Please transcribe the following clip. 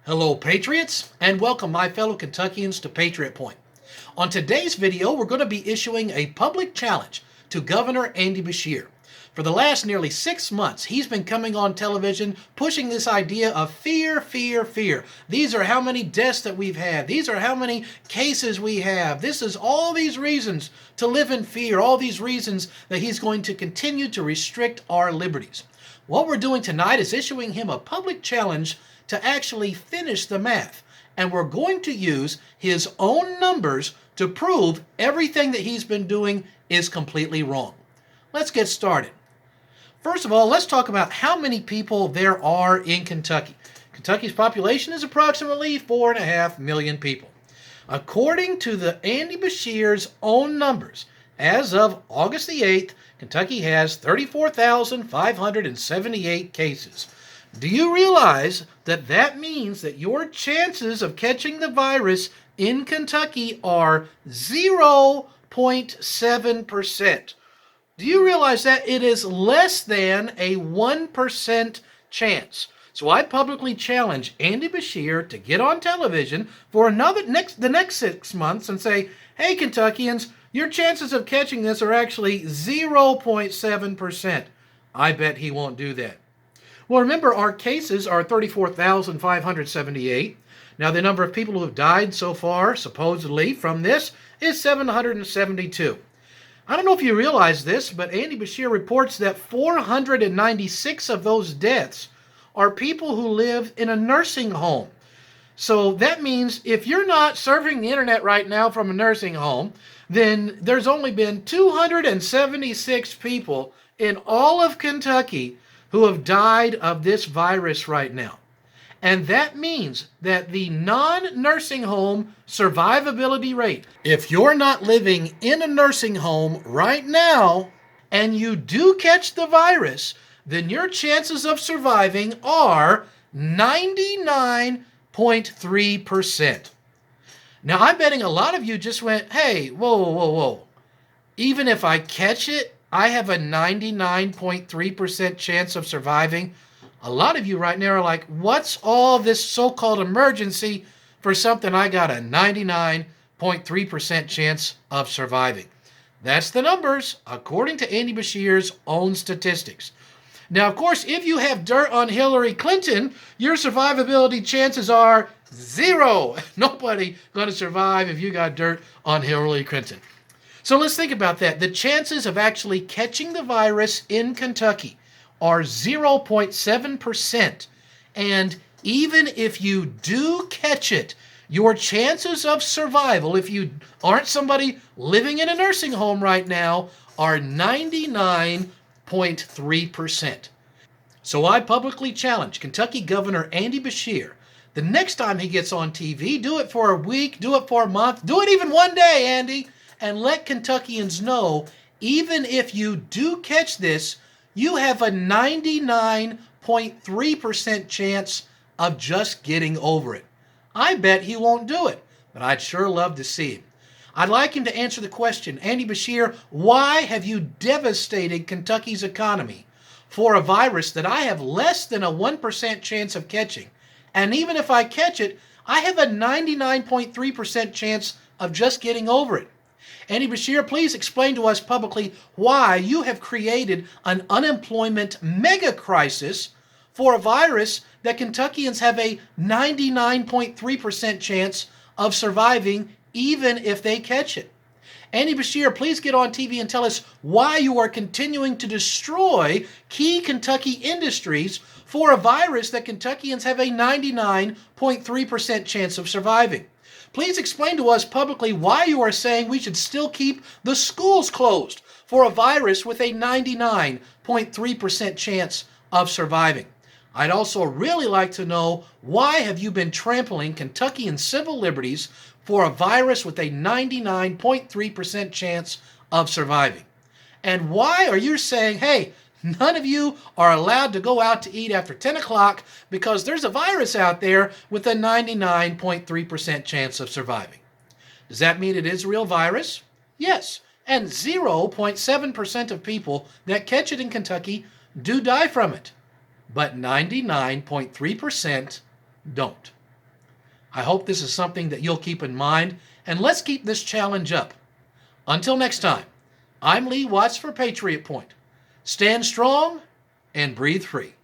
Hello, Patriots, and welcome, my fellow Kentuckians, to Patriot Point. On today's video, we're going to be issuing a public challenge to Governor Andy Beshear. For the last nearly 6 months, he's been coming on television pushing this idea of fear, fear, fear. These are how many deaths that we've had. These are how many cases we have. This is all these reasons to live in fear, all these reasons that he's going to continue to restrict our liberties. What we're doing tonight is issuing him a public challenge to actually finish the math. And we're going to use his own numbers to prove everything that he's been doing is completely wrong. Let's get started. First of all, let's talk about how many people there are in Kentucky. Kentucky's population is approximately 4.5 million people. According to the Andy Beshear's own numbers, as of August the 8th, Kentucky has 34,578 cases. Do you realize that that means that your chances of catching the virus in Kentucky are 0.7%? Do you realize that it is less than a 1% chance? So I publicly challenge Andy Beshear to get on television for the next 6 months and say, hey, Kentuckians, your chances of catching this are actually 0.7%. I bet he won't do that. Well, remember, our cases are 34,578. Now, the number of people who have died so far, supposedly, from this is 772. I don't know if you realize this, but Andy Beshear reports that 496 of those deaths are people who live in a nursing home. So that means if you're not surfing the internet right now from a nursing home, then there's only been 276 people in all of Kentucky who have died of this virus right now. And that means that the non-nursing home survivability rate, if you're not living in a nursing home right now and you do catch the virus, then your chances of surviving are 99.3%. Now, I'm betting a lot of you just went, hey, whoa. Even if I catch it, I have a 99.3% chance of surviving. A lot of you right now are like, what's all this so-called emergency for something I got a 99.3% chance of surviving? That's the numbers, according to Andy Beshear's own statistics. Now, of course, if you have dirt on Hillary Clinton, your survivability chances are 0. Nobody going to survive if you got dirt on Hillary Clinton. So let's think about that. The chances of actually catching the virus in Kentucky are 0.7%. And even if you do catch it, your chances of survival, if you aren't somebody living in a nursing home right now, are 99.3%. So I publicly challenge Kentucky Governor Andy Beshear, the next time he gets on TV, do it for a week, do it for a month, do it even one day, Andy, and let Kentuckians know, even if you do catch this, you have a 99.3% chance of just getting over it. I bet he won't do it, but I'd sure love to see him. I'd like him to answer the question, Andy Beshear, why have you devastated Kentucky's economy for a virus that I have less than a 1% chance of catching? And even if I catch it, I have a 99.3% chance of just getting over it. Andy Beshear, please explain to us publicly why you have created an unemployment mega crisis for a virus that Kentuckians have a 99.3% chance of surviving even if they catch it. Andy Beshear, please get on TV and tell us why you are continuing to destroy key Kentucky industries for a virus that Kentuckians have a 99.3% chance of surviving. Please explain to us publicly why you are saying we should still keep the schools closed for a virus with a 99.3% chance of surviving. I'd also really like to know, why have you been trampling Kentuckian civil liberties for a virus with a 99.3% chance of surviving? And why are you saying, hey, none of you are allowed to go out to eat after 10 o'clock because there's a virus out there with a 99.3% chance of surviving? Does that mean it is a real virus? Yes. And 0.7% of people that catch it in Kentucky do die from it. But 99.3% don't. I hope this is something that you'll keep in mind, and let's keep this challenge up. Until next time, I'm Lee Watts for Patriot Point. Stand strong and breathe free.